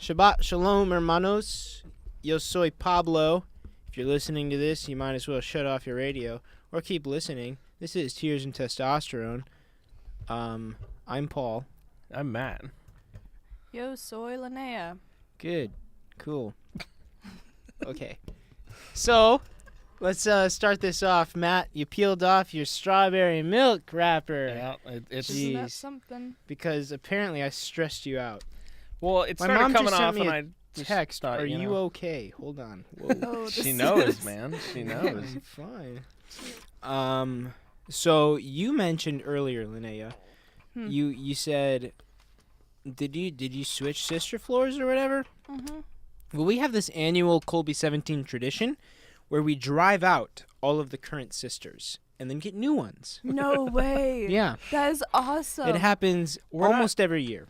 Shabbat Shalom, hermanos. Yo soy Pablo. If you're listening to this, you might as well shut off your radio or keep listening. This is Tears and Testosterone. I'm Paul. I'm Matt. Yo soy Linnea. Good. Cool. Okay. So, let's start this off. Matt, you peeled off your strawberry milk wrapper. Yeah, it's Isn't that Jeez. something? Because apparently I stressed you out. well, it My started mom coming just sent off, me and a I just Text, thought, are you know, okay? Hold on. Whoa. Oh, She this knows, is- man. She Yeah, knows. I'm fine. So you mentioned earlier, Linnea, you said, did you switch sister floors or whatever? Mm-hmm. Well, we have this annual Colby 17 tradition where we drive out all of the current sisters and then get new ones. No way. Yeah, That is awesome. it happens We're not- almost every year.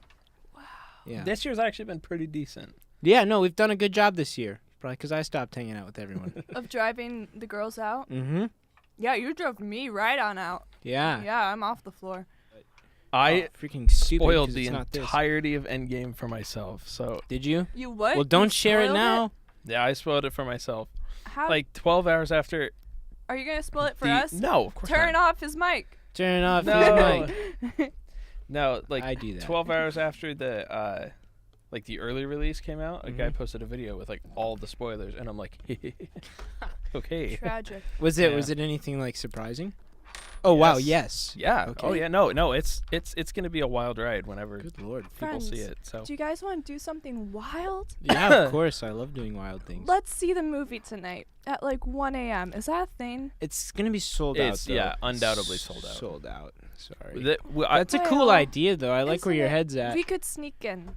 Wow. Yeah. This year's actually been pretty decent. Yeah, no, we've done a good job this year. Probably because I stopped hanging out with everyone. Of driving the girls out? Mm-hmm. Yeah, you drove me right on out. Yeah. Yeah, I'm off the floor. I freaking stupid. spoiled 'cause the it's not this. entirety of Endgame for myself. So, Did you? You what? Well, don't You share it spoiled now. yeah, I spoiled it for myself. How? Like 12 hours after. Are you going to spoil it for the, us? No, of course Turn not. off his mic. Turn off No. your mic. No, like I do that. 12 hours after the like the early release came out, a guy posted a video with like all the spoilers, and I'm like, okay. Tragic. Was Yeah. it anything like surprising? Oh wow, Yes. yes. Yeah. Okay. Oh yeah. No. It's gonna be a wild ride whenever Good lord. people see Friends, it. So Do you guys want to do something wild? Yeah, of course. I love doing wild things. Let's see the movie tonight at like 1 a.m. Is that a thing? It's gonna be sold out. It's Though. yeah, undoubtedly sold out. Sold out. Sorry. That's That's a cool Well, idea, though. I like where isn't your it- head's at. We could sneak in.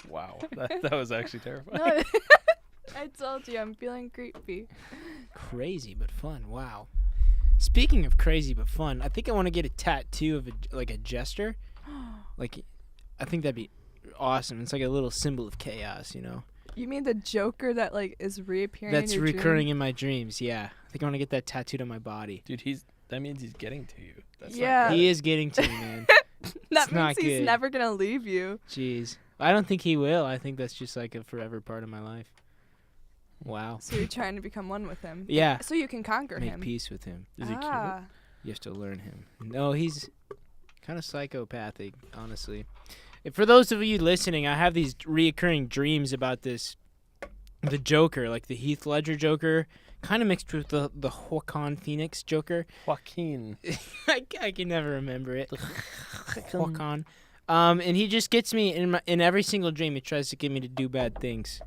wow. That was actually terrifying. No, I told you I'm feeling creepy. Crazy but fun. Wow. Speaking of crazy but fun, I think I want to get a tattoo of a jester. Like, I think that'd be awesome. It's like a little symbol of chaos, you know. You mean the Joker that like is reappearing? That's in your recurring dream? in my dreams. Yeah, I think I want to get that tattooed on my body. Dude, that means he's getting to you. That's Yeah. Not good. He is getting to me, man. That It's not means he's good. never gonna leave you. Jeez. I don't think he will. I think that's just like a forever part of my life. Wow. So you're trying to become one with him. Yeah. So you can conquer Make him. peace with him. Is he cute? Ah. You have to learn him. No, he's kind of psychopathic, honestly. And for those of you listening, I have these reoccurring dreams about the Joker, like the Heath Ledger Joker, kind of mixed with the Joaquin Phoenix Joker. Joaquin. I can never remember it. Joaquin. And he just gets me in every single dream. He tries to get me to do bad things.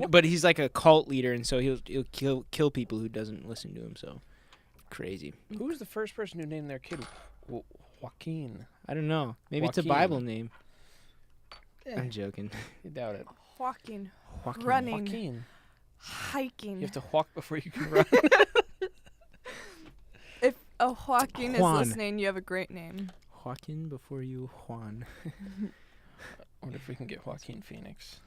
But he's like a cult leader, and so he'll kill people who doesn't listen to him. So crazy. Who was the first person who named their kid Joaquin? I don't know. Maybe it's a Joaquin. Bible name. Yeah, I'm joking. you doubt it. Walking, Joaquin. running, Joaquin. hiking. You have to walk before you can run. If a Joaquin is Juan. listening, you have a great name. Joaquin before you Juan. I wonder if we can get Joaquin Phoenix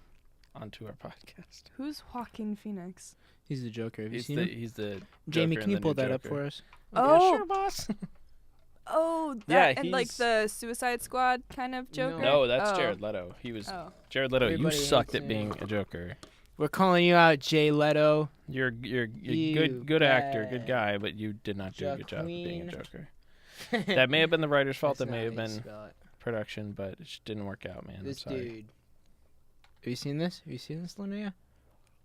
onto our podcast. Who's Joaquin Phoenix? He's the Joker. Have you He's seen the him? he's the Jamie, Joker can in you the pull new that up Joker. for us? Oh. yeah, sure, boss. Oh, Yeah, that and like he's- the Suicide Squad kind of Joker. No, that's Oh. Jared Leto. He was Oh. Jared Leto. Everybody You sucked hates at being a Joker. We're calling you out, Jay Leto. You're You good actor, bad good guy, but you did not do a good job of being a Joaquin. Joker. That may have been the writer's fault. That's That may not have how you been spell it. production, but it just didn't work out, man. This I'm sorry. dude. Have you seen this? Have you seen this, Linnea?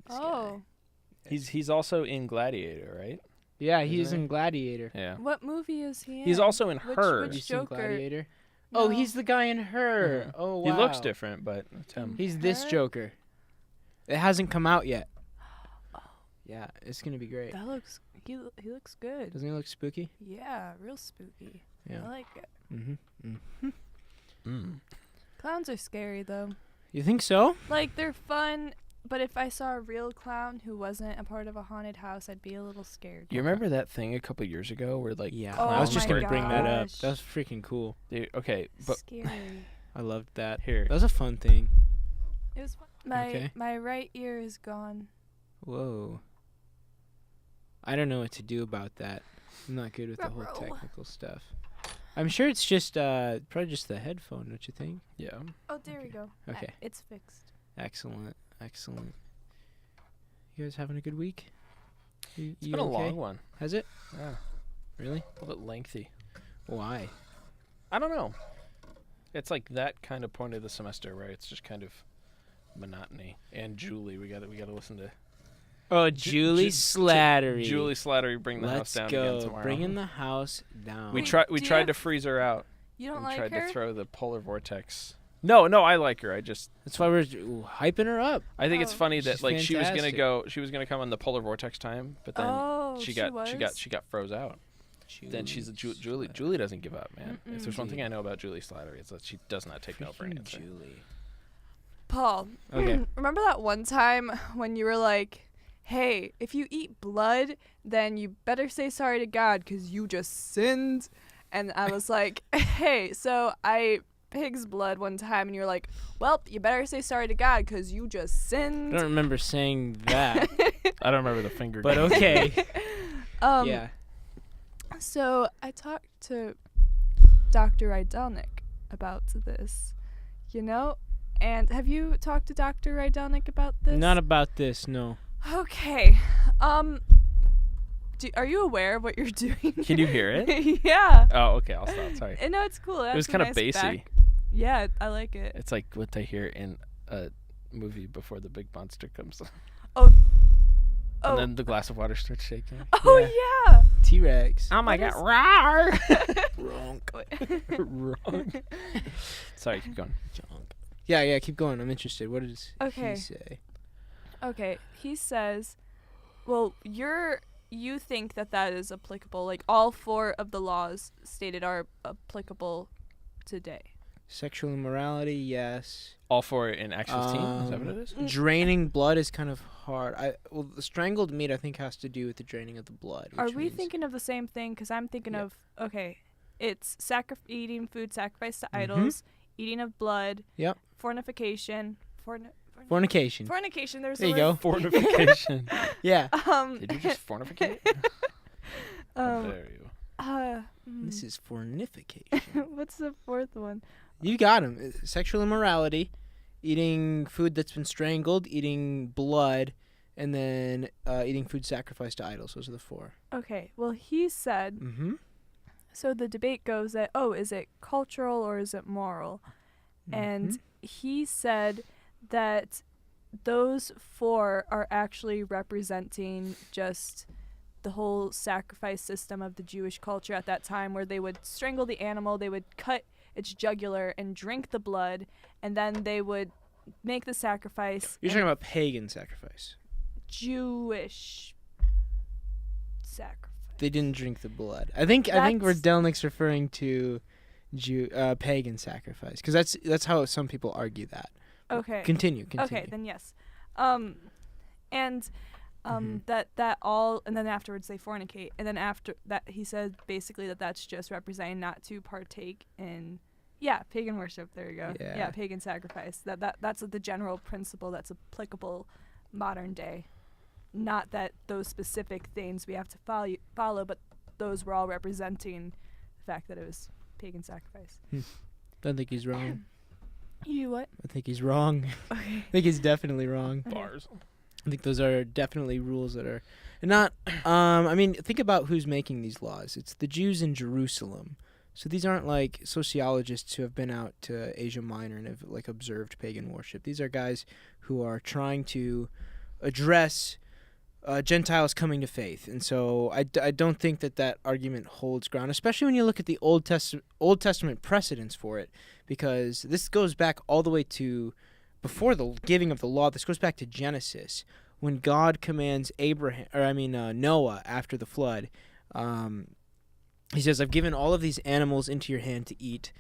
This guy. Oh, He's also in Gladiator, right? Yeah, he's Isn't he? in Gladiator. Yeah. what movie is he in? He's also in Which- Her. Have you which seen Joker? Gladiator? No. Oh, he's the guy in Her. Mhm. Oh, wow. He looks different, but it's him. He's this Her? Joker. It hasn't come out yet. Yeah, it's gonna be great. That looks. He looks good. Doesn't he look spooky? Yeah, real spooky. I Yeah. like it. Mm. Clowns are scary though. You think so? Like they're fun, but if I saw a real clown who wasn't a part of a haunted house, I'd be a little scared. You remember that thing a couple years ago where like Yeah. Oh I was just my gonna bring that up. gosh. That was freaking cool. okay, but Scary. I loved that. here. That was a fun thing. It was fun. My Okay. my right ear is gone. Whoa. I don't know what to do about that. I'm not good with the whole Ruh-roh. technical stuff. I'm sure it's just probably just the headphone, don't you think? Yeah. Oh, there we go. Okay. It's fixed. Excellent. You guys having a good week? It's been a long one. Has it? Yeah. Really? A little bit lengthy. Why? I don't know. It's like that kind of point of the semester where it's just kind of monotony. And Julie, we gotta listen to Oh, Julie Slattery. Julie Slattery bring the house down again tomorrow. Let's go. Bringing the house down. We Wait, tried to freeze her out. You don't and like tried her? to throw the polar vortex. No, I like her. That's why we're hyping her up. I think it's Oh. funny that She's like she was fantastic. gonna come on the polar vortex time, but then she got froze out. Then she's a Julie. Julie doesn't give up, man. If there's one thing I know about Julie Slattery, it's that she does not take no for an answer. Julie. Paul, Okay. remember that one time when you were like, hey, if you eat blood, then you better say sorry to God because you just sinned? And I was like, hey, so I ate pig's blood one time, and you were like, well, you better say sorry to God because you just sinned. I don't remember saying that, I don't remember the finger. but game. okay. Yeah. So I talked to Dr. Rydelnik about this, and have you talked to Dr. Rydelnik about this? Not about this, no. Okay. Are you aware of what you're doing? Can you hear it? Yeah. Oh, okay. I'll stop. Sorry. No, it's cool. It was kind of bassy. Yeah, I like it. It's like what they hear in a movie before the big monster comes. Oh. And then the glass of water starts shaking. Oh yeah. T-Rex. Oh my What god! Wrong. Wrong. Sorry, keep going. Yeah, keep going. I'm interested. What does Okay. he say? Okay. He says, well, you think that is applicable. Like all 4 of the laws stated are applicable today. Sexual immorality, yes. All 4 in Acts 15? Is that what it is? Draining blood is kind of hard. The strangled meat, I think, has to do with the draining of the blood. Are which we means- thinking of the same thing? Because I'm thinking Yeah. of, okay, it's eating food sacrificed to idols, eating of blood, Yep. fornication. Fornication. Fornication, there's There you a go. word. Fornication. Yeah. Did you just fornificate? How dare you? This is fornification. What's the 4th one? You got him. Sexual immorality, eating food that's been strangled, eating blood, and then eating food sacrificed to idols. Those are the 4. Okay, well, he said, Mm-hmm. so the debate goes that, is it cultural or is it moral? And he said that those 4 are actually representing just the whole sacrifice system of the Jewish culture at that time, where they would strangle the animal, they would cut its jugular and drink the blood, and then they would make the sacrifice. You're talking about pagan sacrifice. Jewish sacrifice. They didn't drink the blood. I think Rydelnik's referring to pagan sacrifice, because that's how some people argue that. Okay. Continue. Okay, then yes. That all, and then afterwards they fornicate, and then after that he said basically that's just representing not to partake in pagan worship. There you go. Yeah. Pagan sacrifice. That's the general principle that's applicable modern day. Not that those specific things we have to follow, but those were all representing the fact that it was pagan sacrifice. I think he's wrong. You what? I think he's wrong. Okay. I think he's definitely wrong. Bars. I think those are definitely rules that are not. I mean, think about who's making these laws. It's the Jews in Jerusalem. So these aren't like sociologists who have been out to Asia Minor and have like observed pagan worship. These are guys who are trying to address Gentiles coming to faith. And so I don't think that argument holds ground, especially when you look at the Old Testament precedents for it, because this goes back all the way to before the giving of the law. This goes back to Genesis, when God commands Noah after the flood. He says, "I've given all of these animals into your hand to eat.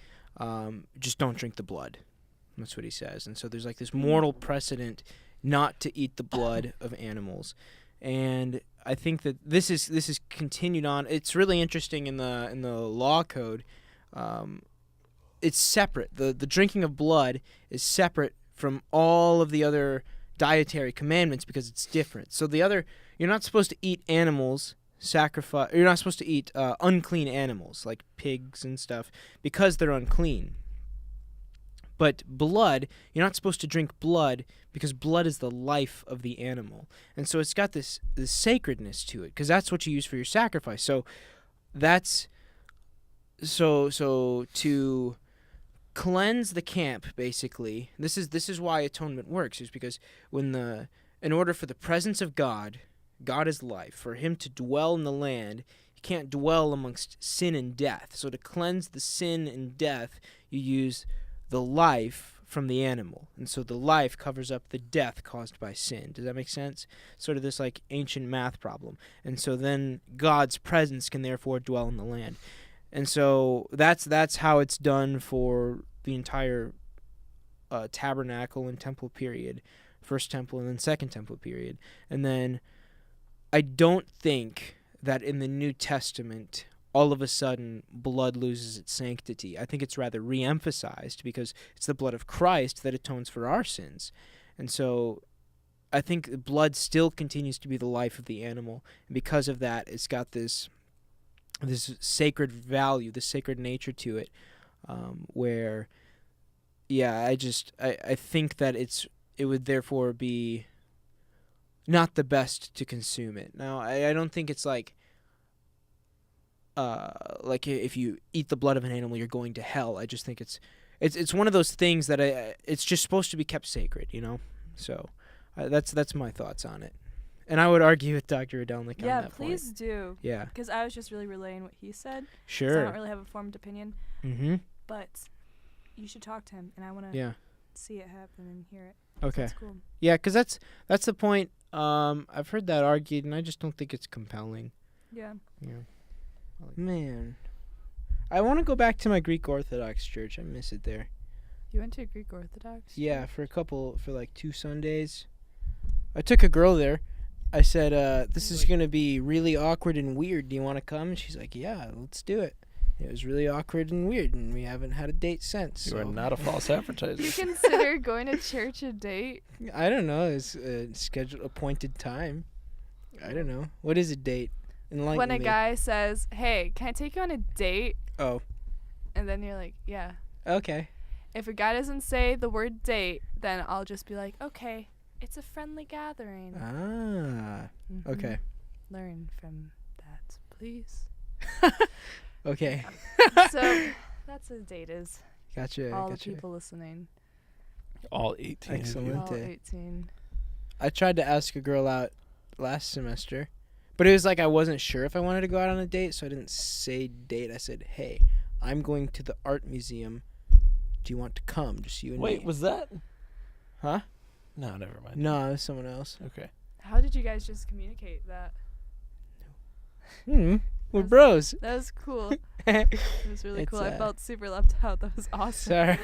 Just don't drink the blood." That's what he says. And so there's like this moral precedent not to eat the blood of animals. And I think that this is continued on. It's really interesting in the law code. It's separate. The drinking of blood is separate from all of the other dietary commandments because it's different. So you're not supposed to eat animals sacrifice. You're not supposed to eat unclean animals like pigs and stuff because they're unclean. But blood, you're not supposed to drink blood because blood is the life of the animal. And so it's got this sacredness to it because that's what you use for your sacrifice. So that's so to cleanse the camp, basically. This is why atonement works, is because in order for the presence of God is life, for him to dwell in the land, he can't dwell amongst sin and death. So to cleanse the sin and death, you use the life from the animal. And so the life covers up the death caused by sin. Does that make sense? Sort of this like ancient math problem. And so then God's presence can therefore dwell in the land. And so that's how it's done for the entire tabernacle and temple period. First temple and then second temple period. And then I don't think that in the New Testament all of a sudden blood loses its sanctity. I think it's rather re-emphasized because it's the blood of Christ that atones for our sins. And so I think blood still continues to be the life of the animal. And because of that, it's got this sacred value, this sacred nature to it, where, yeah, I think that it would therefore be not the best to consume it. Now, I don't think it's like if you eat the blood of an animal, you're going to hell. I just think it's one of those things that it's just supposed to be kept sacred, you know? So that's my thoughts on it. And I would argue with Dr. Adelnik on that point. Yeah, please do. Yeah. Because I was just really relaying what he said. Sure. I don't really have a formed opinion. Mm-hmm. But you should talk to him, and I want to see it happen and hear it. Okay. That's cool. Yeah, because that's the point. I've heard that argued, and I just don't think it's compelling. Yeah. Yeah. Man, I want to go back to my Greek Orthodox church. I miss it there. You went to a Greek Orthodox? Yeah, for like 2 Sundays. I took a girl there. I said, this is going to be really awkward and weird. Do you want to come? And she's like, yeah, let's do it. It was really awkward and weird, and we haven't had a date since. You are not a false advertiser. You consider going to church a date? I don't know. It's a scheduled, appointed time. I don't know. What is a date? Enlighten when a me. guy says, hey, can I take you on a date? Oh. And then you're like, yeah. Okay. If a guy doesn't say the word date, then I'll just be like, okay, it's a friendly gathering. Ah. Mm-hmm. Okay. Learn from that, please. Okay. So that's what a date is. Gotcha. All the people listening. All 18. Excellent. All 18. I tried to ask a girl out last semester, but it was like I wasn't sure if I wanted to go out on a date, so I didn't say date. I said, hey, I'm going to the art museum. Do you want to come? Just you and me. Wait, was that? Huh? No, never mind. No, it was someone else. Okay. How did you guys just communicate that? We're bros. That was cool. It was really cool. I felt super left out. That was awesome. Sorry.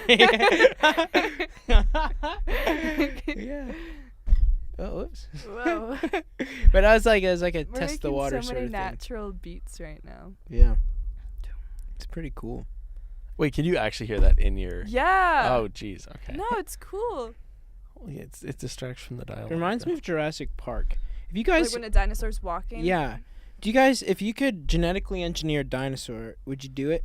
Yeah. Oh, whoops. Whoa. But I was like a We're test the water so sort many of thing. natural beats right now. Yeah. It's pretty cool. Wait, can you actually hear that in your... Yeah. Oh, jeez. Okay. No, it's cool. Well, yeah, it distracts from the dialogue. It reminds me of Jurassic Park. If you guys... Like when a dinosaur's walking? Yeah. Do you guys... If you could genetically engineer a dinosaur, would you do it?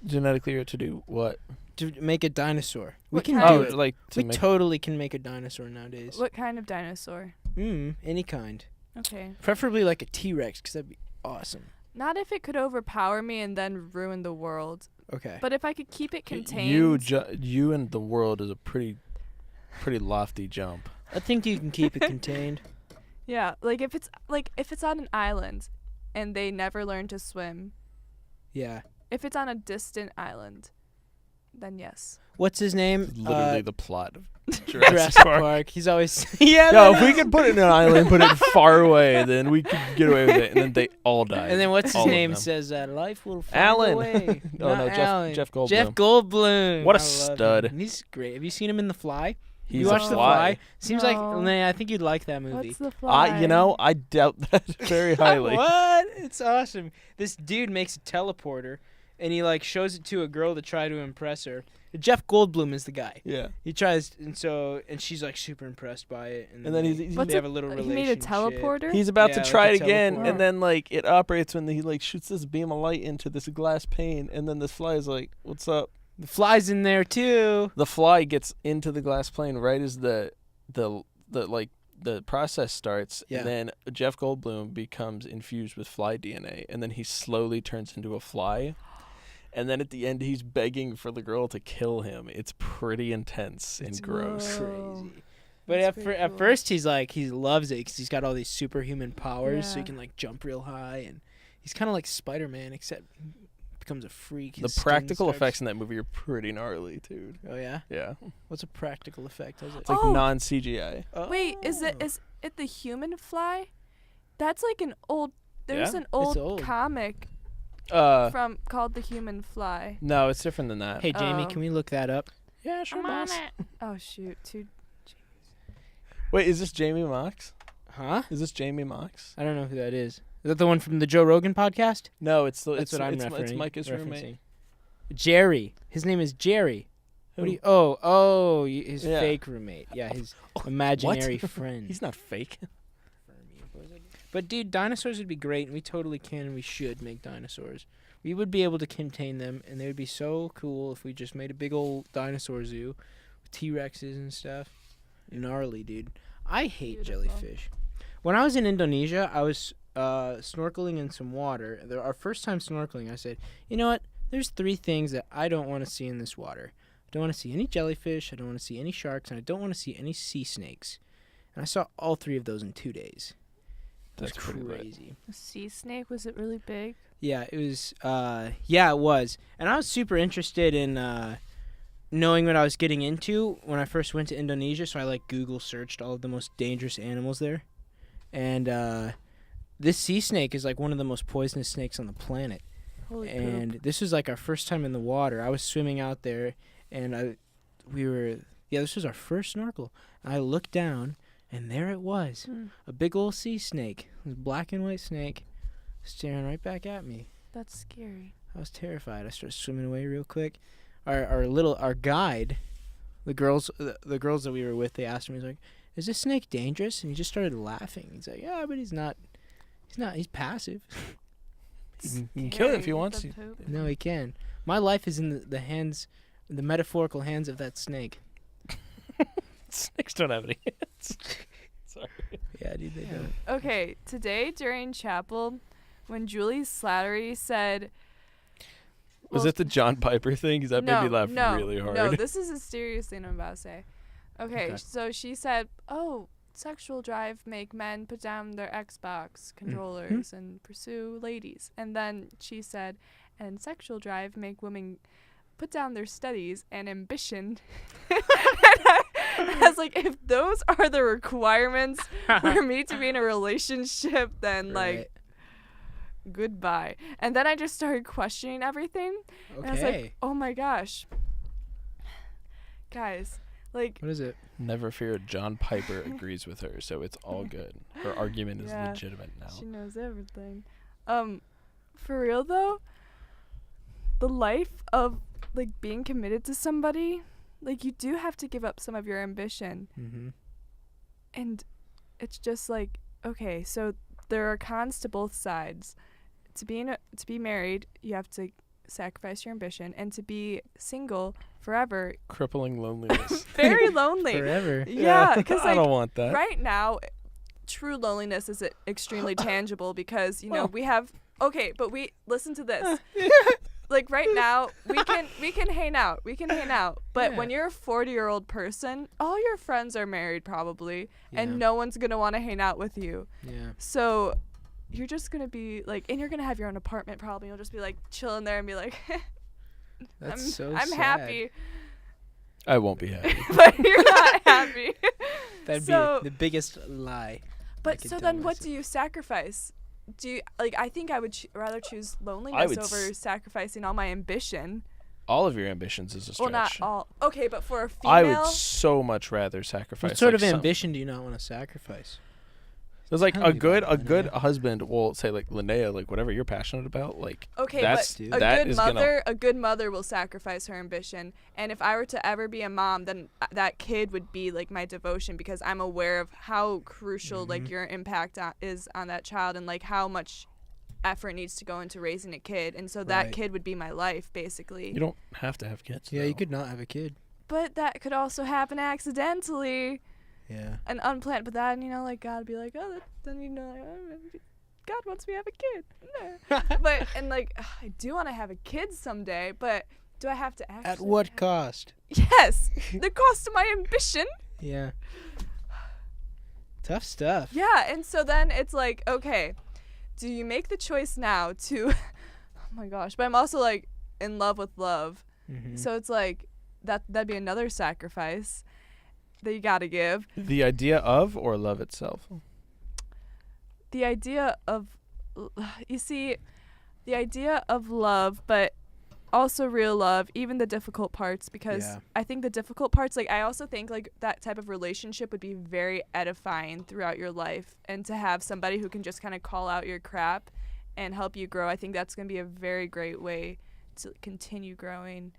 Genetically to do what? To make a dinosaur. What We can kind? do it. like We totally can make a dinosaur nowadays. What kind of dinosaur? Any kind. Okay. Preferably like a T-Rex, because that'd be awesome. Not if it could overpower me and then ruin the world. Okay. But if I could keep it contained. You and the world is a pretty lofty jump. I think you can keep it contained. Yeah, like if it's on an island and they never learn to swim. Yeah. If it's on a distant island, then yes. What's his name? Literally the plot of Jurassic Park. He's always... Yeah. No, if we could put it in an island, put it far away, then we could get away with it, and then they all die. And then what's his All of name them. says life will find Alan. a way. Oh, Not no, Alan. Jeff Goldblum. Jeff Goldblum. What a I love stud. him. He's great. Have you seen him in The Fly? He's you a watched The fly. Fly? Seems like... No. Nah, I think you'd like that movie. What's the fly? I doubt that very highly. What? It's awesome. This dude makes a teleporter, and he like shows it to a girl to try to impress her. Jeff Goldblum is the guy. Yeah. He tries, and she's like super impressed by it, and then they have a little relationship. He made a teleporter. He's about to try it again, teleporter. and then like it operates when he like shoots this beam of light into this glass pane, and then this fly is like, "What's up?" The fly's in there too. The fly gets into the glass plane right as the process starts, and then Jeff Goldblum becomes infused with fly DNA, and then he slowly turns into a fly. And then at the end, he's begging for the girl to kill him. It's pretty intense and gross. Crazy. But at first, he loves it because he's got all these superhuman powers, so he can like jump real high, and he's kind of like Spider-Man, except he becomes a freak. The practical effects in that movie are pretty gnarly, dude. Oh yeah. Yeah. What's a practical effect? It's like non-CGI. Oh. Wait, is it the human fly? That's like an old. There's an old comic. Called The Human Fly. No, it's different than that. Hey, Jamie, can we look that up? Yeah, sure, boss. Oh, shoot. Wait, is this Jamie Mox? Huh? Is this Jamie Mox? I don't know who that is. Is that the one from the Joe Rogan podcast? No, it's what I'm referencing. It's Micah's roommate. Jerry. His name is Jerry. Who? His fake roommate. Yeah, his imaginary friend. He's not fake. But, dude, dinosaurs would be great, and we totally can and we should make dinosaurs. We would be able to contain them, and they would be so cool if we just made a big old dinosaur zoo with T-Rexes and stuff. Gnarly, dude. I hate jellyfish. When I was in Indonesia, I was snorkeling in some water. Our first time snorkeling, I said, you know what? There's 3 things that I don't want to see in this water. I don't want to see any jellyfish, I don't want to see any sharks, and I don't want to see any sea snakes. And I saw all 3 of those in 2 days. That's crazy. A sea snake? Was it really big? Yeah, it was. It was. And I was super interested in knowing what I was getting into when I first went to Indonesia. So I Google searched all of the most dangerous animals there, and this sea snake is one of the most poisonous snakes on the planet. Holy and poop. This was our first time in the water. I was swimming out there, and this was our first snorkel. I looked down. And there it was, a big old sea snake, a black and white snake, staring right back at me. That's scary. I was terrified. I started swimming away real quick. Our guide, the girls that we were with, they asked him, he's like, "Is this snake dangerous?" And he just started laughing. He's like, "Yeah, but he's not. He's passive." He can kill it if he wants to. No, he can. My life is in the hands, the metaphorical hands of that snake. Snakes don't have any hands. Sorry. Yeah, dude, they don't. Okay, today during chapel, when Julie Slattery said... Was it the John Piper thing? Because that made me laugh really hard. No, this is a serious thing I'm about to say. Okay, so she said, sexual drive make men put down their Xbox controllers and pursue ladies. And then she said, and sexual drive make women put down their studies and ambition. I was like, if those are the requirements for me to be in a relationship, then goodbye. And then I just started questioning everything. Okay. And I was like, oh my gosh. Guys, what is it? Never fear, John Piper agrees with her, so it's all good. Her argument is legitimate now. She knows everything. For real though, the life of being committed to somebody, you do have to give up some of your ambition. Mm-hmm. And it's just okay, so there are cons to both sides. To be married, you have to sacrifice your ambition, and to be single forever, crippling loneliness. Very lonely. Forever. Yeah, because I don't want that. Right now, true loneliness is extremely tangible because we have. Okay, but we listen to this. Right now, we can hang out. But when you're a 40-year-old person, all your friends are married probably, and no one's gonna want to hang out with you. Yeah. So you're just gonna be and you're gonna have your own apartment probably. You'll just be chilling there and be like, That's I'm sad. happy. I won't be happy. But you're not happy. That'd be the biggest lie. But so then, what do you sacrifice? Do you I think I would rather choose loneliness over sacrificing all my ambition. All of your ambitions is a stretch. Well, not all. Okay, but for a female, I would so much rather sacrifice. What sort of ambition do you not want to sacrifice? It's like Tell a me good about Linnea. husband will say like, Linnea, like whatever you're passionate about, like Okay, that's but Dude. a good mother will sacrifice her ambition. And if I were to ever be a mom, then that kid would be like my devotion, because I'm aware of how crucial like your impact is on that child, and like how much effort needs to go into raising a kid. And so that Right. kid would be my life, basically. You don't have to have kids. Yeah, though. you could not have a kid. But that could also happen accidentally Yeah. and unplanned. But then, like, God would be like, oh, then, like, oh, God wants me to have a kid. No. But, and, like, I do want to have a kid someday, but do I have to actually? At what cost? Yes. The cost of my ambition. Yeah. Tough stuff. Yeah. And so then it's like, okay, do you make the choice now to, oh my gosh, but I'm also, like, in love with love. Mm-hmm. So it's like, that'd be another sacrifice that you gotta give. The idea of or love itself. The idea of, you see, the idea of love, but also real love, even the difficult parts, because Yeah. I think the difficult parts, like, I also think, like, that type of relationship would be very edifying throughout your life, and to have somebody who can just kind of call out your crap and help you grow, I think that's going to be a very great way to continue growing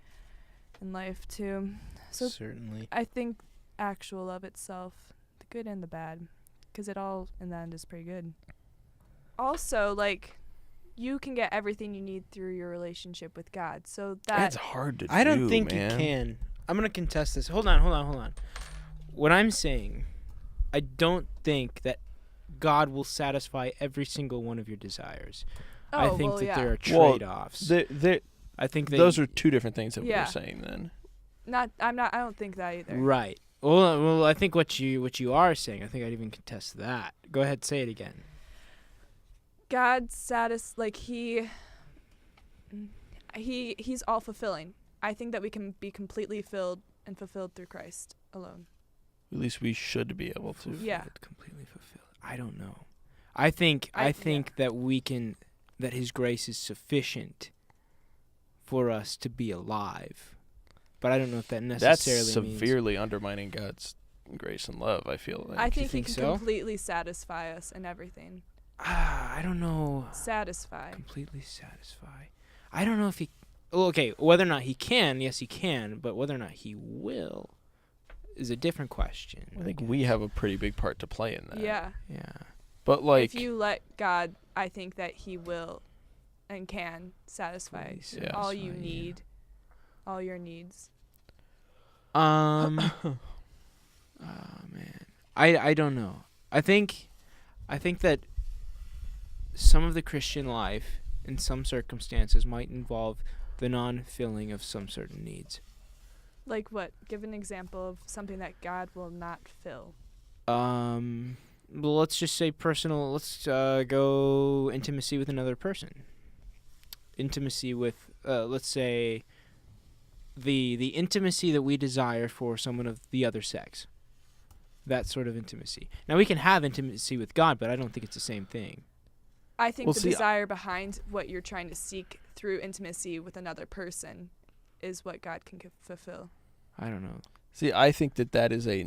in life, too. So Certainly. I think actual love itself, the good and the bad, because it all in the end is pretty good. Also, like, you can get everything you need through your relationship with God. So That's that hard to do. I don't think man. you can. I'm going to contest this. Hold on. What I'm saying, I don't think that God will satisfy every single one of your desires. I think that there are Well, trade-offs. I think those are two different things that Yeah. we're saying then. I don't think that either. right. Well, I think what you are saying, I think I'd even contest that. Go ahead, say it again. God's he's all fulfilling. I think that we can be completely filled and fulfilled through Christ alone. At least we should be able to. Yeah. Completely fulfilled. I don't know. I think that we can, that His grace is sufficient for us to be alive. But I don't know if that That's necessarily severely undermining God's grace and love, I feel like. I think think he can so? completely satisfy us in everything. I don't know. Satisfy. Completely satisfy. I don't know if He. Well, okay, whether or not He can, yes, He can. But whether or not He will is a different question. I think we have a pretty big part to play in that. Yeah. Yeah. But like If you let God, I think that He will and can satisfy Fully all you satisfy, yeah. need, all your needs. Oh man, I don't know. I think that some of the Christian life, in some circumstances, might involve the non-filling of some certain needs. Like what? Give an example of something that God will not fill. Well, let's just say personal. Let's go intimacy with another person. Intimacy with, let's say, the intimacy that we desire for someone of the other sex. That sort of intimacy. Now, we can have intimacy with God, but I don't think it's the same thing. I think Well, the see, desire behind what you're trying to seek through intimacy with another person is what God can fulfill. I don't know. See, I think that is a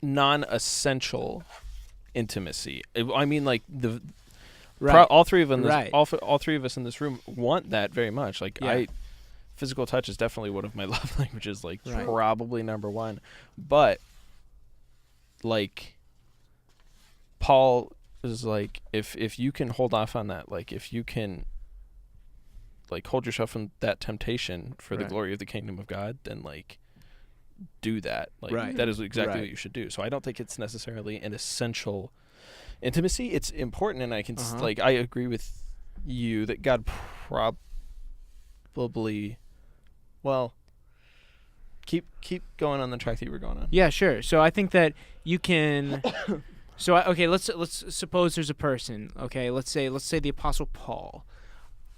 non-essential intimacy. I mean, like all three of them. Right. All three of us in this room want that very much. Like Yeah. physical touch is definitely one of my love languages. Like Right. probably number one. But like Paul is like, if you can hold off on that, like if you can like hold yourself from that temptation for the Right. glory of the kingdom of God, then like do that. Like Right. that is exactly Right. what you should do. So I don't think it's necessarily an essential intimacy. It's important, and I can like I agree with you that God probably keep going on the track that you were going on. Yeah, sure. So I think that you can. Let's suppose there's a person. Okay, let's say the Apostle Paul.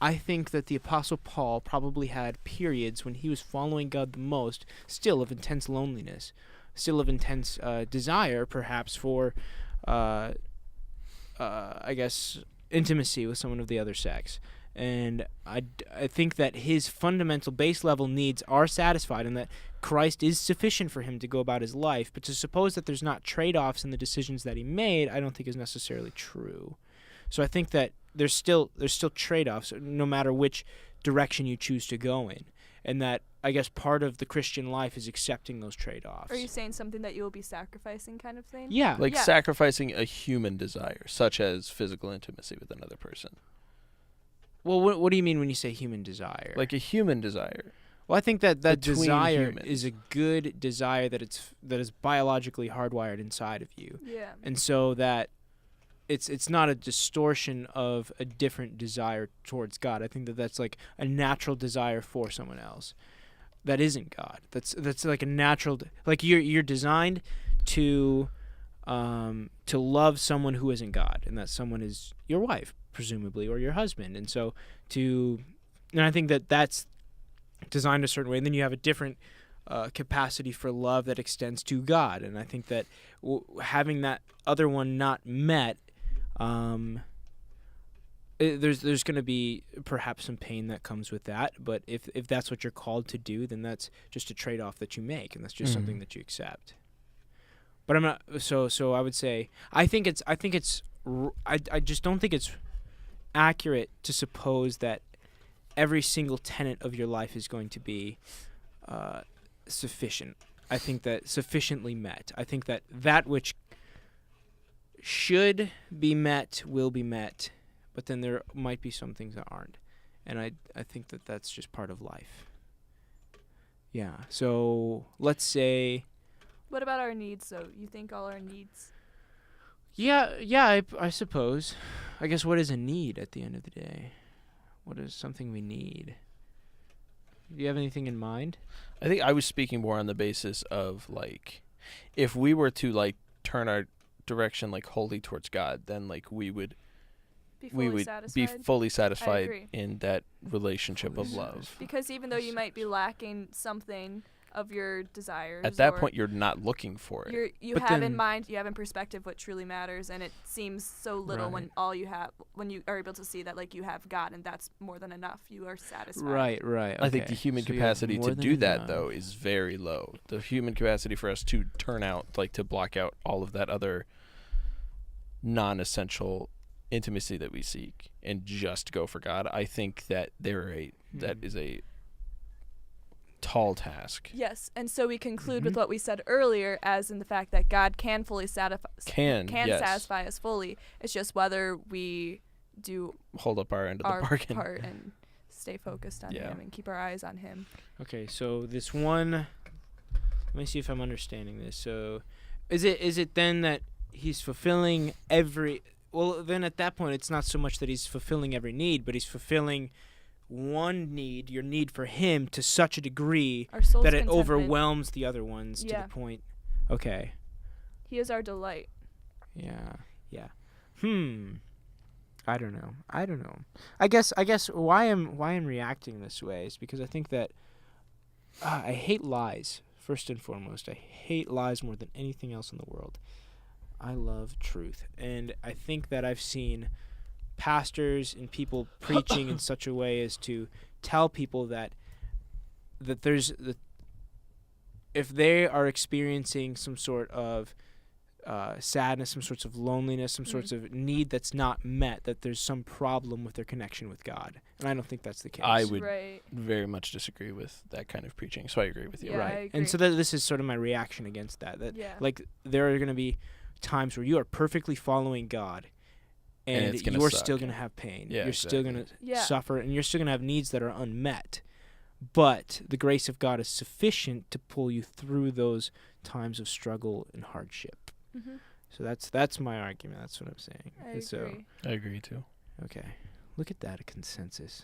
I think that the Apostle Paul probably had periods when he was following God the most, still of intense loneliness, still of intense desire, perhaps for, I guess, intimacy with someone of the other sex. And I think that his fundamental base level needs are satisfied and that Christ is sufficient for him to go about his life. But to suppose that there's not trade-offs in the decisions that he made, I don't think is necessarily true. So I think that there's still trade-offs no matter which direction you choose to go in. And that, I guess, part of the Christian life is accepting those trade-offs. Are you saying something that you will be sacrificing kind of thing? Yeah. Like sacrificing a human desire, such as physical intimacy with another person. Well, what do you mean when you say human desire? Like a human desire. Well, I think that Between desire humans. is a good desire that is biologically hardwired inside of you. Yeah. And so that it's not a distortion of a different desire towards God. I think that that's like a natural desire for someone else that isn't God. That's like a natural like you're designed to love someone who isn't God, and that someone is your wife presumably or your husband. And so and I think that that's designed a certain way, and then you have a different capacity for love that extends to God. And I think that having that other one not met, there's going to be perhaps some pain that comes with that. But if that's what you're called to do, then that's just a trade-off that you make, and that's just something that you accept. But I'm not. So I would say I just don't think it's accurate to suppose that every single tenet of your life is going to be sufficient. I think that sufficiently met. I think that which should be met will be met, but then there might be some things that aren't. And I think that that's just part of life. Yeah. So let's say. What about our needs, though? You think all our needs? Yeah, I suppose. I guess what is a need at the end of the day? What is something we need? Do you have anything in mind? I think I was speaking more on the basis of, like, if we were to, like, turn our direction, like, wholly towards God, then, like, we would be fully satisfied in that relationship of love. Because even though you might be lacking something of your desires, at that point you're not looking for it. You have in mind, you have in perspective what truly matters, and it seems so little when you are able to see that, like, you have God, and that's more than enough. You are satisfied. Right. Okay. I think the human capacity to do that, though, is very low. The human capacity for us to turn out, like, to block out all of that other non-essential intimacy that we seek and just go for God, I think that that is a tall task. Yes, and so we conclude with what we said earlier, as in the fact that God can fully satisfy us fully. It's just whether we do hold up our end of the bargain part and stay focused on Him and keep our eyes on Him. Okay, so this one, let me see if I'm understanding this. So, is it then that He's fulfilling every? Well, then at that point, it's not so much that He's fulfilling every need, but He's fulfilling one need, your need for Him, to such a degree that it overwhelms the other ones to the point. Okay. He is our delight. Yeah. I don't know. I guess why I'm reacting this way is because I think that I hate lies. First and foremost, I hate lies more than anything else in the world. I love truth, and I think that I've seen pastors and people preaching in such a way as to tell people that if they are experiencing some sort of sadness, some sorts of loneliness, some sorts of need that's not met, that there's some problem with their connection with God. And I don't think that's the case. I would very much disagree with that kind of preaching, so I agree with you. Yeah, right. And so this is sort of my reaction against that. Like, there are going to be times where you are perfectly following God, and you're still going to have pain. Yeah, you're still going to suffer, and you're still going to have needs that are unmet. But the grace of God is sufficient to pull you through those times of struggle and hardship. Mm-hmm. So that's my argument. That's what I'm saying. I agree too. Okay. Look at that, a consensus.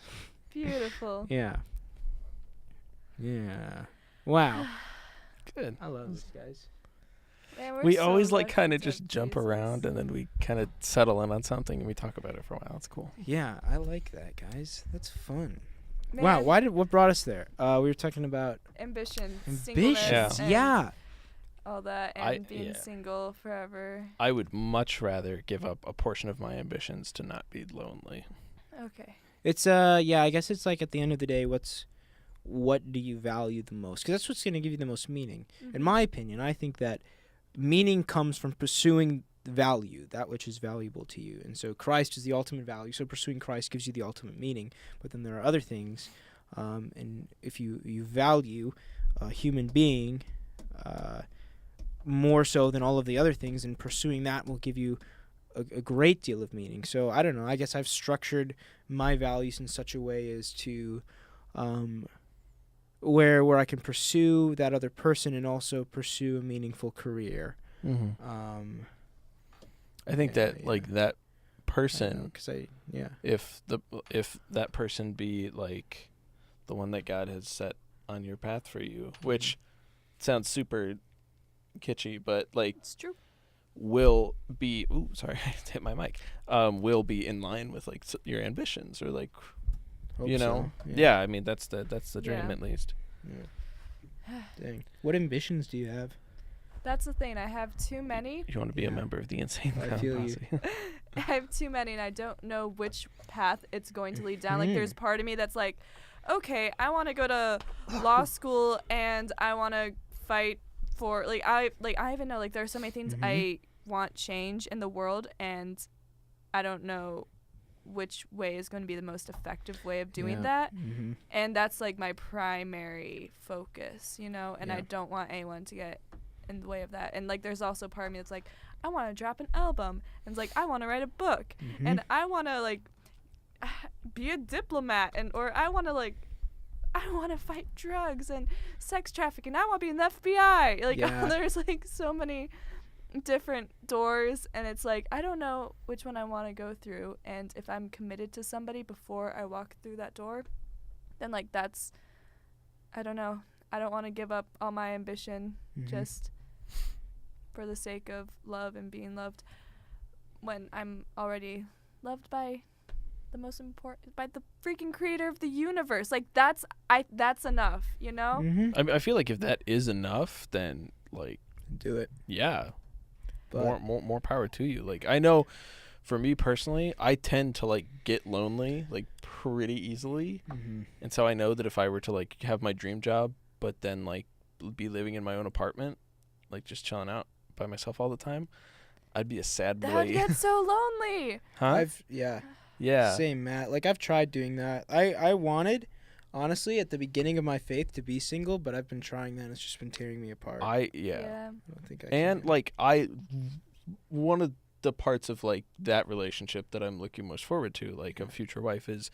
Beautiful. Yeah. Wow. Good. I love this, guys. Man, we always like kind of just jump around, and then we kind of settle in on something and we talk about it for a while. It's cool. Yeah, I like that, guys. That's fun. Man. Wow, what brought us there? We were talking about ambition. Yeah. All that, and being single forever. I would much rather give up a portion of my ambitions to not be lonely. Okay. It's I guess it's like at the end of the day, what do you value the most? Because that's what's going to give you the most meaning. In my opinion, I think that meaning comes from pursuing value, that which is valuable to you. And so Christ is the ultimate value. So pursuing Christ gives you the ultimate meaning. But then there are other things, and if you value a human being more so than all of the other things, and pursuing that will give you a great deal of meaning. So I don't know. I guess I've structured my values in such a way as to where I can pursue that other person and also pursue a meaningful career. Mm-hmm. I think that like that person, if that person be like the one that God has set on your path for you, which sounds super kitschy, but like it's true, will be sorry, I hit my mic. Will be in line with like your ambitions, or like Hope so. I mean that's the dream at least. Dang. What ambitions do you have? That's the thing. I have too many. You want to be a member of the Insane I Clown feel Posse. you. I have too many, and I don't know which path it's going to lead down. Like, there's part of me that's like, okay, I want to go to law school, and I want to fight for I even know, like, there are so many things I want change in the world, and I don't know which way is going to be the most effective way of doing that. And that's like my primary focus, and I don't want anyone to get in the way of that. And like there's also part of me that's like, I want to drop an album, and it's like I want to write a book, and I want to like be a diplomat, and or I want to fight drugs and sex trafficking. I want to be in the FBI. Like there's like so many different doors, and it's like I don't know which one I want to go through. And if I'm committed to somebody before I walk through that door, then like that's, I don't know, I don't want to give up all my ambition just for the sake of love and being loved when I'm already loved by by the freaking creator of the universe. Like that's enough, I feel like if that is enough, then like do it. Yeah. But more power to you. Like I know for me personally, I tend to like get lonely like pretty easily. And so I know that if I were to like have my dream job but then like be living in my own apartment, like just chilling out by myself all the time, I'd be a sad boy. That would get so lonely. Huh? Yeah. Same, Matt. Like I've tried doing that. I wanted, honestly, at the beginning of my faith to be single, but I've been trying that, and it's just been tearing me apart. I don't think I and can. Like one of the parts of like that relationship that I'm looking most forward to, like a future wife, is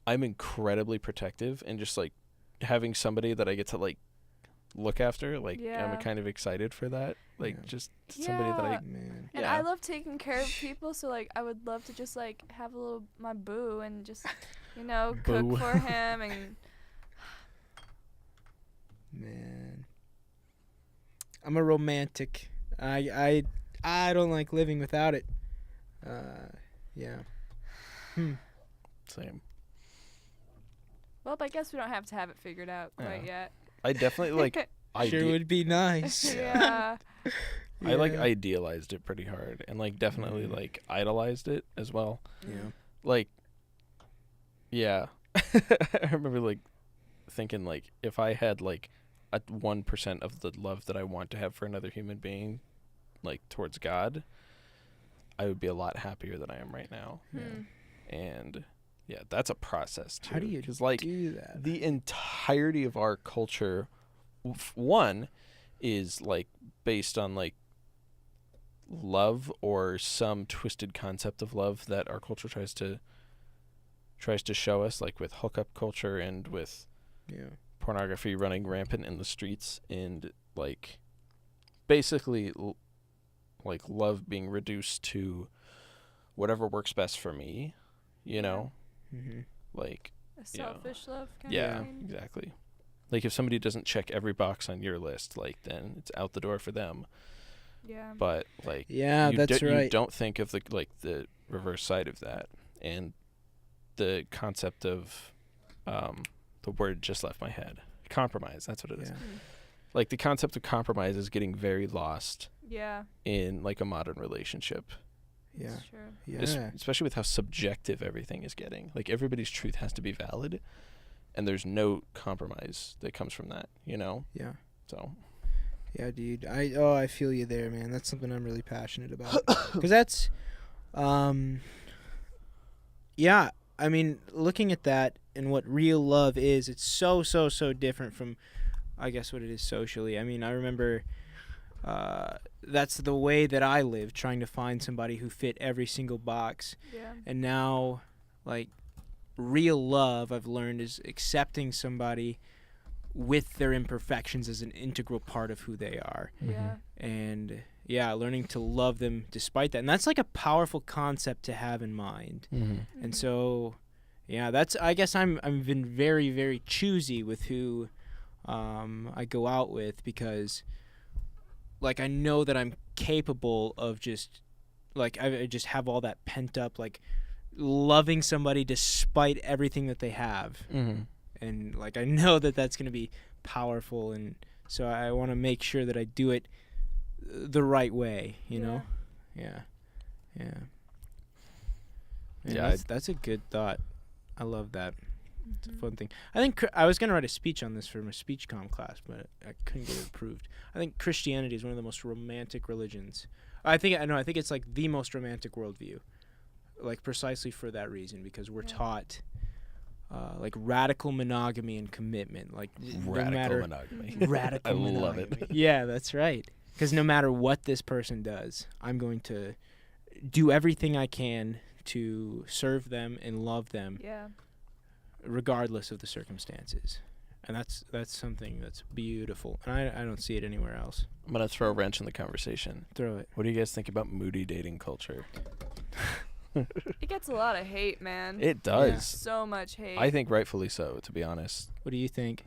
I'm incredibly protective, and just like having somebody that I get to like look after, like I'm kind of excited for that, like just somebody that I and I love taking care of people, so like I would love to just like have my boo and just cook for him. And man, I'm a romantic. I don't like living without it. Same. Well, I guess we don't have to have it figured out quite yet. I definitely like. Sure would be nice. Yeah. I like idealized it pretty hard, and like definitely like idolized it as well. Yeah. Like, I remember like thinking like if I had like a 1% of the love that I want to have for another human being, like towards God, I would be a lot happier than I am right now. And that's a process too. How do you do that? The entirety of our culture, one, is like based on like love or some twisted concept of love that our culture tries to show us, like with hookup culture and with pornography running rampant in the streets, and like basically like love being reduced to whatever works best for me, like a selfish love kind of thing. Exactly. Like if somebody doesn't check every box on your list, like then it's out the door for them. But like that's right. You don't think of the reverse side of that, and the concept of the word just left my head. Compromise, that's what it is. Like the concept of compromise is getting very lost in like a modern relationship. Yeah. That's true. Yeah. Especially with how subjective everything is getting. Like, everybody's truth has to be valid, and there's no compromise that comes from that, you know? Yeah. So, Yeah, dude. I feel you there, man. That's something I'm really passionate about. Because that's, yeah. I mean, looking at that and what real love is, it's so different from, I guess, what it is socially. I mean, I remember, that's the way that I lived, trying to find somebody who fit every single box. Yeah. And now, like, real love, I've learned, is accepting somebody with their imperfections as an integral part of who they are. Yeah. And yeah, learning to love them despite that. And that's like a powerful concept to have in mind. And so, yeah, that's, I guess I've been very, very choosy with who I go out with, because like I know that I'm capable of just, like, I just have all that pent up, like, loving somebody despite everything that they have. And like I know that that's going to be powerful, and so I want to make sure that I do it the right way, you know? Yeah. Yeah, That's a good thought. I love that. It's a fun thing. I think I was going to write a speech on this for my speech comm class, but I couldn't get it approved. I think Christianity is one of the most romantic religions. I think it's like the most romantic worldview. Like precisely for that reason, because we're taught like radical monogamy and commitment, like radical monogamy. Radical I monogamy. love it. Yeah, that's right. Because no matter what this person does, I'm going to do everything I can to serve them and love them, regardless of the circumstances. And that's something that's beautiful, and I don't see it anywhere else. I'm gonna throw a wrench in the conversation. Throw it. What do you guys think about moody dating culture? It gets a lot of hate, man. It does. Yeah. So much hate. I think rightfully so, to be honest. What do you think?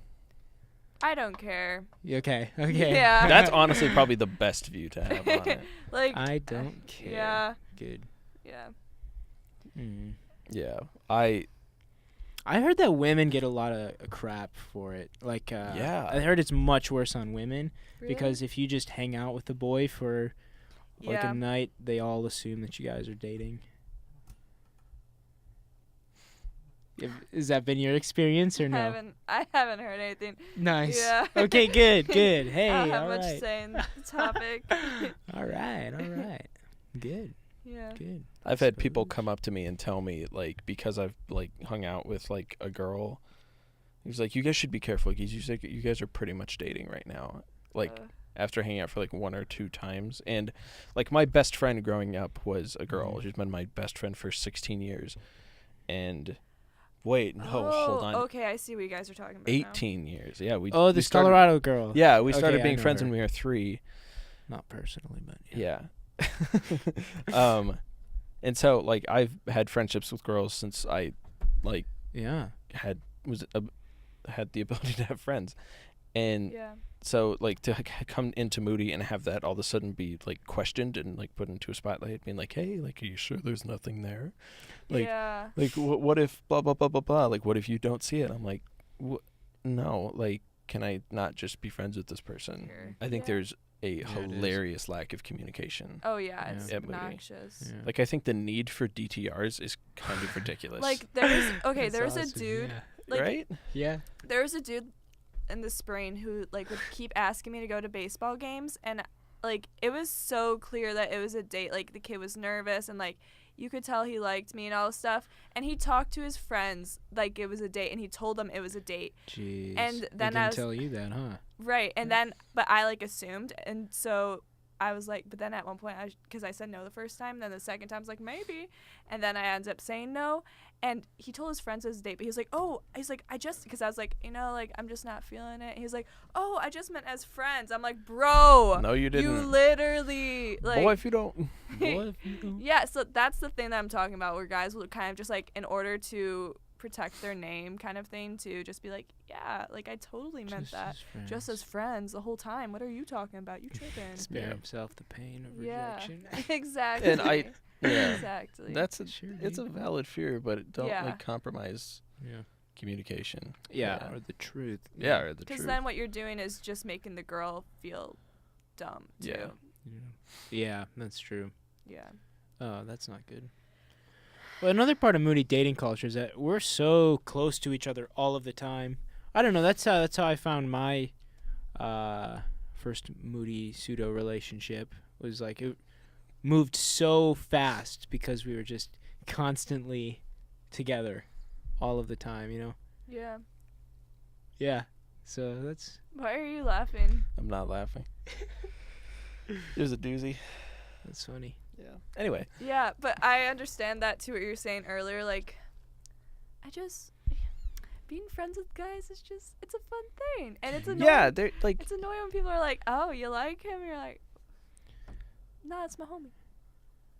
I don't care. Okay. Yeah. That's honestly probably the best view to have on it. Like, I don't care. Yeah. Good. Yeah. Yeah. I heard that women get a lot of crap for it. Like, I heard it's much worse on women, Really? because if you just hang out with a boy for like Yeah. a night, they all assume that you guys are dating. Has that been your experience or no? I haven't heard anything. Nice. Yeah. Okay, good. Hey, I don't have all much right. say in the topic. All right. Good. Yeah. Good. I've had people come up to me and tell me, like, because I've like hung out with like a girl, he's like, you guys should be careful because you guys are pretty much dating right now. Like after hanging out for like 1 or 2 times. And like my best friend growing up was a girl. She's been my best friend for 16 years. And wait, no, hold on. Okay, I see what you guys are talking about. 18 years. Yeah, we Oh, this Colorado girl. Yeah, we started Okay, I being know friends her. when we were 3. Not personally, but Yeah. And so like I've had friendships with girls since I like had the ability to have friends. And so like to come into Moody and have that all of a sudden be like questioned and like put into a spotlight, being like, hey, like, are you sure there's nothing there? Like, like what if blah blah blah blah blah? Like, what if you don't see it? I'm like, no. Like, can I not just be friends with this person? Sure. I think there's a Yeah, hilarious lack of communication. Oh yeah, it's at Moody. obnoxious. Yeah. Like, I think the need for DTRs is kind of ridiculous. Like there was That's there was awesome, a dude yeah. like right? Yeah. there was a dude in the spring who like would keep asking me to go to baseball games, and like it was so clear that it was a date. Like the kid was nervous, and like you could tell he liked me and all this stuff. And he talked to his friends like it was a date, and he told them it was a date. Jeez. And They then didn't tell you that, huh? Right, and then but I like assumed, and so I was like, but then at one point, because I said no the first time, then the second time I was like maybe, and then I ended up saying no. And he told his friends it was a date, but he was like, I just, because I was like, like, I'm just not feeling it. He was like, oh, I just meant as friends. I'm like, bro. No, you didn't. You literally, like. Boy, if you don't. Yeah, so that's the thing that I'm talking about, where guys will kind of just, like, in order to protect their name kind of thing, to just be like, yeah, like, I totally meant that. Just as friends the whole time. What are you talking about? You tripping. Spare himself the pain of rejection. Exactly. And yeah. Exactly. That's it's a valid fear, but it don't like compromise Yeah. communication. Yeah, or the truth. Yeah, or the Because truth. then what you're doing is just making the girl feel dumb too. Yeah. Yeah, that's true. Yeah. Oh, that's not good. Well, another part of moody dating culture is that we're so close to each other all of the time. I don't know. That's how I found my first moody pseudo relationship. Was like it moved so fast because we were just constantly together all of the time. You know. Yeah. Yeah. So that's. Why are you laughing? I'm not laughing. It was a doozy. That's funny. Yeah. Anyway. Yeah, but I understand that too. What you were saying earlier, like, being friends with guys is it's a fun thing, and it's annoying. Yeah, they're like. It's annoying when people are like, "Oh, you like him?" And you're like, "Nah, it's my homie."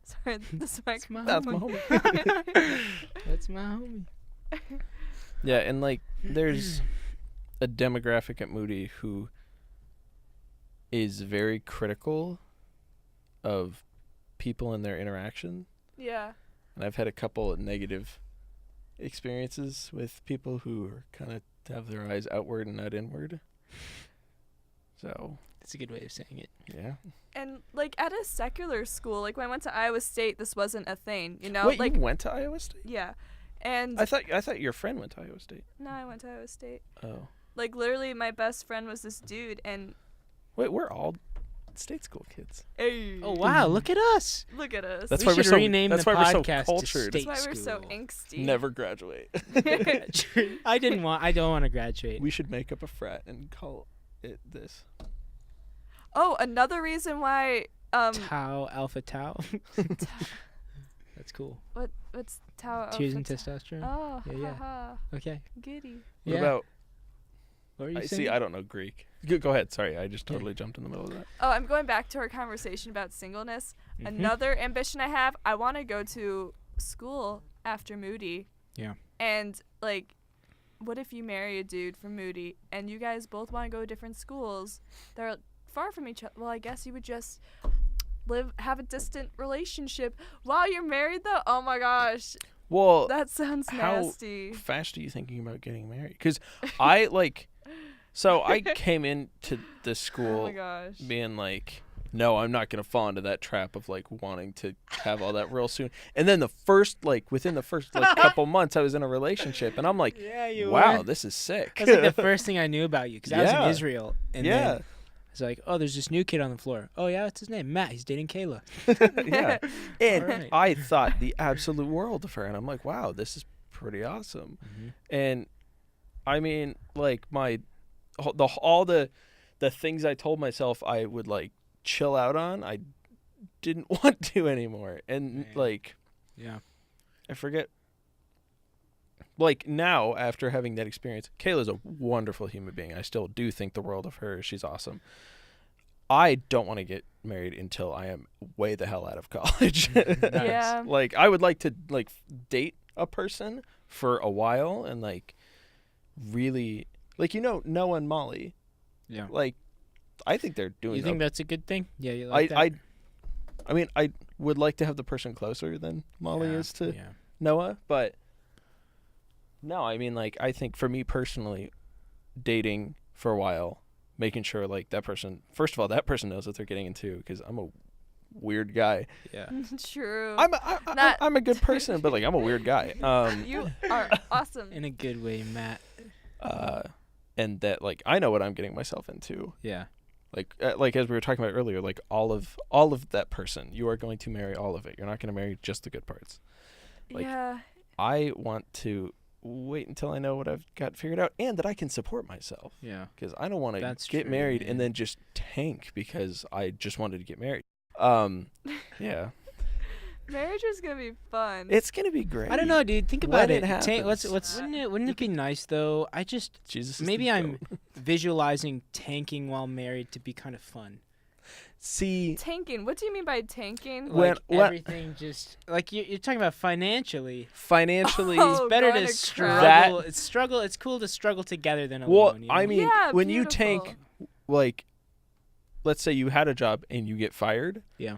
Sorry, this That's my That's my homie. homie. That's my homie. Yeah, and like there's a demographic at Moody who is very critical of people and their interaction. Yeah. And I've had a couple of negative experiences with people who are kind of have their eyes outward and not inward. So That's a good way of saying it. yeah. And like at a secular school, like when I went to Iowa State, this wasn't a thing, you know? Wait, like you went to Iowa State? yeah. And I thought your friend went to Iowa State. no, I went to Iowa State. Oh. Like literally my best friend was this dude, and Wait, we're all state school kids. hey, Oh wow! Look at us. look at us. That's We why we're should so rename that's the why we're so podcast to cultured. State That's why we're so School. angsty. Never graduate. I don't want to graduate. We should make up a frat and call it this. Oh, another reason why Tau Alpha Tau. That's cool. what's Tau Tears and Alpha testosterone. Oh, Yeah. haha, Okay. giddy. What Yeah. about What were you I saying? see I don't know Greek. Go ahead. Sorry, I just totally jumped in the middle of that. Oh, I'm going back to our conversation about singleness. Mhm. Another ambition I have, I want to go to school after Moody. Yeah. And like, what if you marry a dude from Moody and you guys both want to go to different schools that are far from each other? Well, I guess you would just have a distant relationship while you're married though. Oh my gosh, Well, that sounds how nasty. fast are you thinking about getting married? Because I like, so I came into this Oh school my gosh. being like, no, I'm not gonna fall into that trap of like wanting to have all that real soon. And then within the first couple months, I was in a relationship, and I'm like, Yeah, you wow, were. this is sick. That's like the first thing I knew about you because I was in Yeah. Israel. And Yeah. then it's like, oh, there's this new kid on the floor. Oh yeah, what's his name? Matt. He's dating Kayla. Yeah. And Alright. I thought the absolute world of her, and I'm like, wow, this is pretty awesome. Mm-hmm. And I mean, like all the things I told myself I would like chill out on, I didn't want to anymore. And Man. like, Yeah. I forget. Like now, after having that experience, Kayla's a wonderful human being. I still do think the world of her. She's awesome. I don't want to get married until I am way the hell out of college. Yeah. Like I would like to like date a person for a while and like really like Noah and Molly. Yeah. Like I think they're doing You think that's a good thing? Yeah, you I like that? I mean I would like to have the person closer than Molly Yeah, is to Yeah. Noah, but no, I mean like I think for me personally, dating for a while, making sure like that person first of all that person knows what they're getting into because I'm a weird guy. Yeah. True. I'm a good person, but like I'm a weird guy. You are awesome. In a good way, Matt. And that like I know what I'm getting myself into. Yeah. Like as we were talking about earlier, like all of that person, you are going to marry all of it. You're not going to marry just the good parts. Like, yeah. I want to wait until I know what I've got figured out and that I can support myself. Yeah. Because I don't want to That's get true, married man. and then just tank because I just wanted to get married. Yeah, Marriage is gonna be fun. it's gonna be great. I don't know, dude. Think When about it it. happens. Wouldn't it be nice though? I just Jesus. Is maybe the I'm goat. visualizing tanking while married to be kind of fun. See. Tanking. What do you mean by tanking? When- Like what- everything just like you're talking about financially. Financially, Oh, It's better going to to struggle. crap. It's cool to struggle together than well, alone. You know? I mean, Yeah, when you beautiful. tank, like, let's say you had a job and you get fired. Yeah.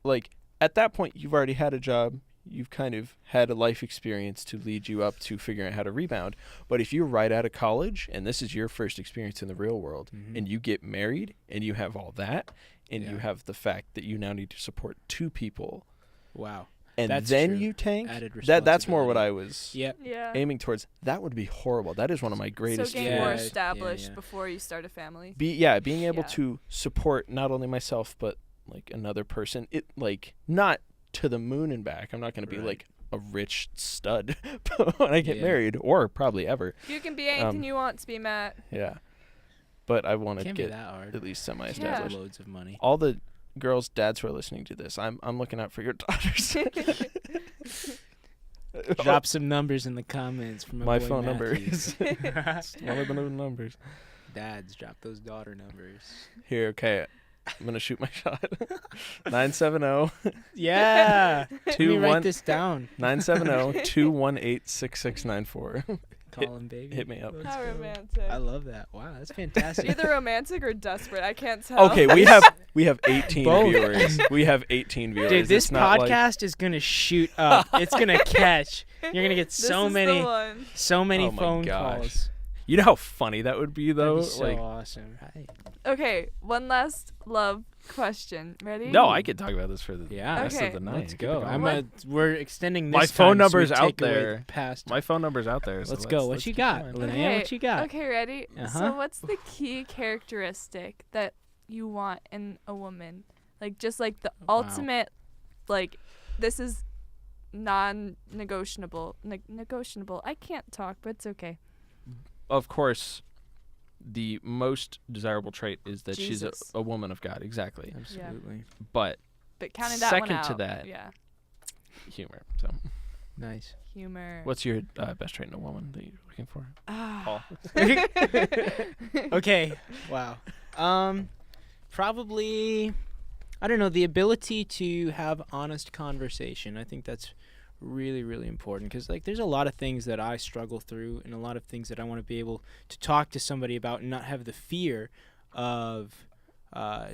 Like at that point, you've already had a job. You've kind of had a life experience to lead you up to figuring out how to rebound. But if you're right out of college and this is your first experience in the real world Mhm. and you get married and you have all that and you Yeah. have the fact that you now need to support two people, Wow. and That's then true. you tank. Added That's more what responsibility. I was Yep. Yeah. aiming towards. That would be horrible. That is one of my So greatest getting Yeah, more yeah, fears. established yeah. before you start a family. Being able Yeah. to support not only myself but like another person. It like not to the moon and back. I'm not going to be Right. like a rich stud when I get Yeah. married, or probably ever. You can be anything Um, you want to be, Matt. Yeah, but I want to Can't be get that hard. at least Yeah. semi-established. Loads of money. All the girls' dads who are listening to this, I'm looking out for your daughters. Drop some numbers in the comments from My boy phone number Matthews. is one of the numbers. Dads, drop those daughter numbers. Here, okay. I'm gonna shoot my shot. 970 Yeah. Let me write 21 this down. 970-218-6694. Call him, baby. hit me up. Let's How go. romantic. I love that. Wow, that's fantastic. Either romantic or desperate. I can't tell. Okay, we have 18 Both. viewers. We have 18 viewers. Dude, this It's not like- podcast is gonna shoot up. It's gonna catch. You're gonna get This so is many, the one. so many Oh my phone gosh. calls. You know how funny that would be, though. That'd be so like, awesome. Right. Okay, one last love question. Ready? no, I could talk about this for the Yeah. rest Okay. of the night. Let's Keep go. it going. I'm we're extending this My phone time so we number's out take away there. Past. My phone number's out there. So Let's go. What let's you keep got, going. Linnea? Okay, What you got? Okay, ready? Uh-huh. So what's the key characteristic that you want in a woman? Like just like the Wow. ultimate, like this is non-negotiable. Negotiable. I can't talk, but it's okay. Of course, the most desirable trait is that she's Jesus. a woman of God. Exactly. Absolutely. But But counting that one Second out. to that. Yeah. humor. So, Nice. Humor. what's your best trait in a woman that you're looking for? Ah. Paul. Okay. Wow. Probably, I don't know, the ability to have honest conversation. I think that's really, really important because, like, there's a lot of things that I struggle through and a lot of things that I want to be able to talk to somebody about and not have the fear of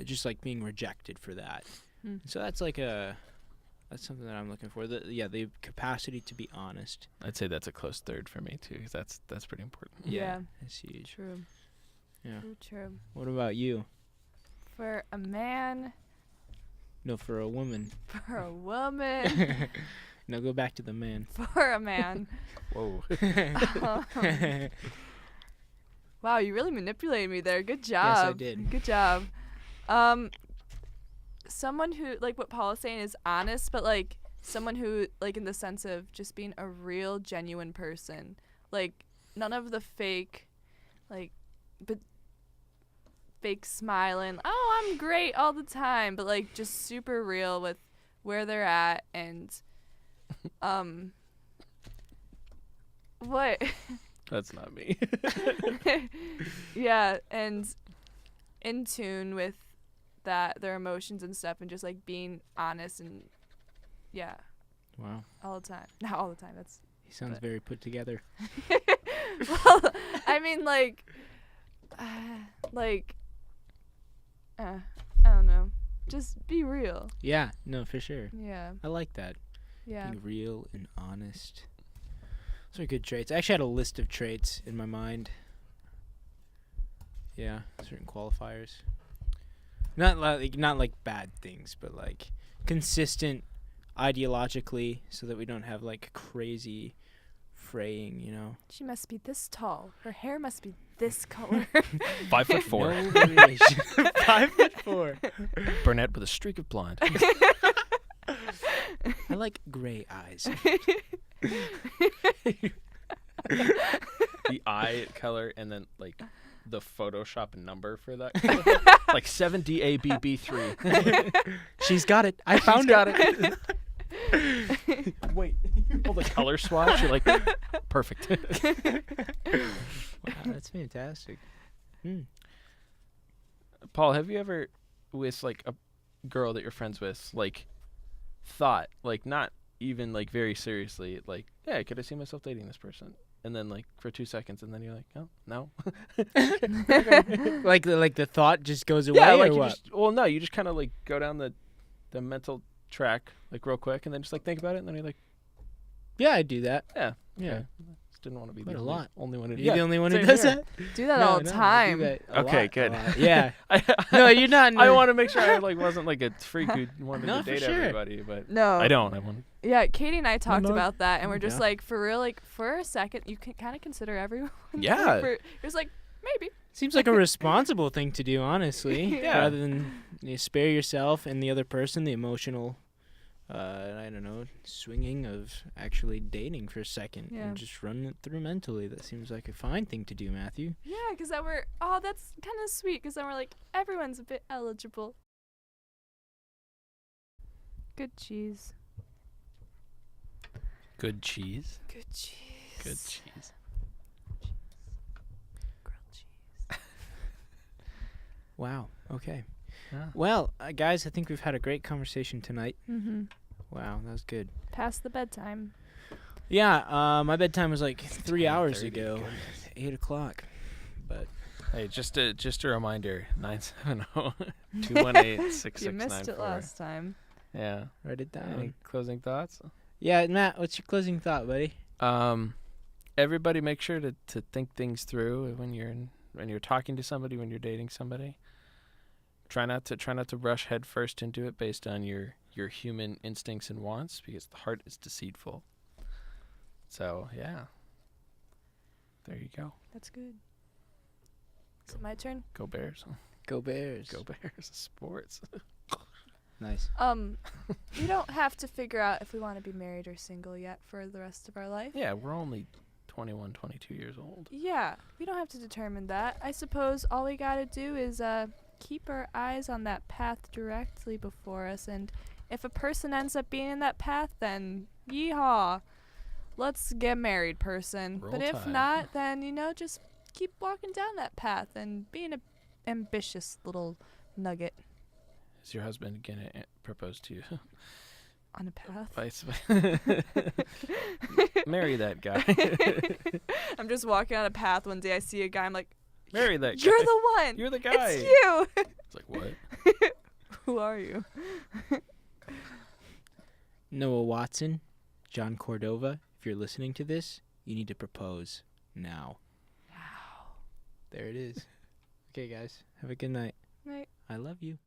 just, like, being rejected for that. Mm. So that's that's something that I'm looking for. The capacity to be honest. I'd say that's a close third for me too, 'cause that's pretty important. Yeah. That's huge. True. Yeah. True. What about you? For a man, No, for a woman. for a woman, No, go back to the man. for a man. Whoa. Wow, you really manipulated me there. Good job. Yes, I did. Good job. Someone who, like what Paul is saying, is honest, but like someone who, like in the sense of just being a real, genuine person. Like none of the fake, like, but fake smiling. Oh, I'm great all the time, but like just super real with where they're at and, what? That's not me. Yeah, and in tune with that, their emotions and stuff, and just like being honest and yeah, Wow. all the time. Not all the time. That's He sounds But- very put together. well, I mean like I don't know. Just be real. Yeah, no, for sure. Yeah. I like that. Yeah. Being real and honest. Those are good traits. I actually had a list of traits in my mind. Yeah, certain qualifiers. Not like bad things, but like consistent ideologically so that we don't have like crazy fraying, you know. She must be this tall. Her hair must be this color. 5'4", No variation. 5'4". brunette with a streak of blonde. I like gray eyes. The eye color and then like the Photoshop number for that color. Like 7DABB3. She's got it. I found got it. Wait, you pull the color swatch. You're like, perfect. Wow, that's fantastic. Paul, have you ever, with like a girl that you're friends with, like thought, like not even like very seriously, like, yeah, could I see myself dating this person? And then like for 2 seconds, and then you're like, oh no. like the thought just goes away. Yeah, or like you what? just, well, no, you just kind of like go down the mental track like real quick, and then just like think about it, and then you're like, Yeah, I do that. yeah, Yeah. okay. Just didn't want to be Quite the a only, lot. only one who. You're the only one who same does here. that. Do that No, all the no, I do time. that a Okay, lot, good. a lot. Yeah. I No, you're not. I want to make sure I wasn't like a freak who wanted No, to for date sure. everybody, but No. I don't. I want. Yeah, Katie and I talked no. about that, and we're just Yeah. like, for real, like, for a second, you can kind of consider everyone. Yeah. Like, you're just like, maybe. Seems like a responsible thing to do, honestly. Yeah. Rather than spare yourself and the other person the emotional, I don't know, swinging of actually dating for a second Yeah. and just run it through mentally. That seems like a fine thing to do, Matthew. Yeah, because then that's kind of sweet, because then we're like, everyone's a bit eligible. Good cheese. Good cheese. Good cheese. Good cheese. Grilled cheese. Wow. Okay. Yeah. Well, guys, I think we've had a great conversation tonight. Mm-hmm. Wow, that was good. Past the bedtime. Yeah, my bedtime was like 3 hours 10:30, ago, goodness. 8 o'clock. But Hey, just a reminder: 970-218-6694. You missed it last time. Yeah. write it down. Any closing thoughts? Yeah, Matt, what's your closing thought, buddy? Everybody, make sure to think things through when you're talking to somebody, when you're dating somebody. Try not to rush headfirst into it based on your human instincts and wants, because the heart is deceitful. So yeah, there you go. That's good. Is it my turn? Go Bears! Go Bears. Go Bears! Sports. Nice. We don't have to figure out if we want to be married or single yet for the rest of our life. Yeah, we're only 21, 22 years old. Yeah, we don't have to determine that. I suppose all we gotta do is keep our eyes on that path directly before us, and if a person ends up being in that path, then yeehaw, let's get married, person. Roll but if Tide. not, then just keep walking down that path and being a ambitious little nugget Is your husband gonna propose to you? on a path. Marry that guy. I'm just walking on a path one day, I see a guy, I'm like, Marry that guy. you're the one. You're the guy. It's you. It's like, what? Who are you? Noah Watson, John Cordova, if you're listening to this, you need to propose now. There it is. Okay, guys. Have a good night. Right. I love you.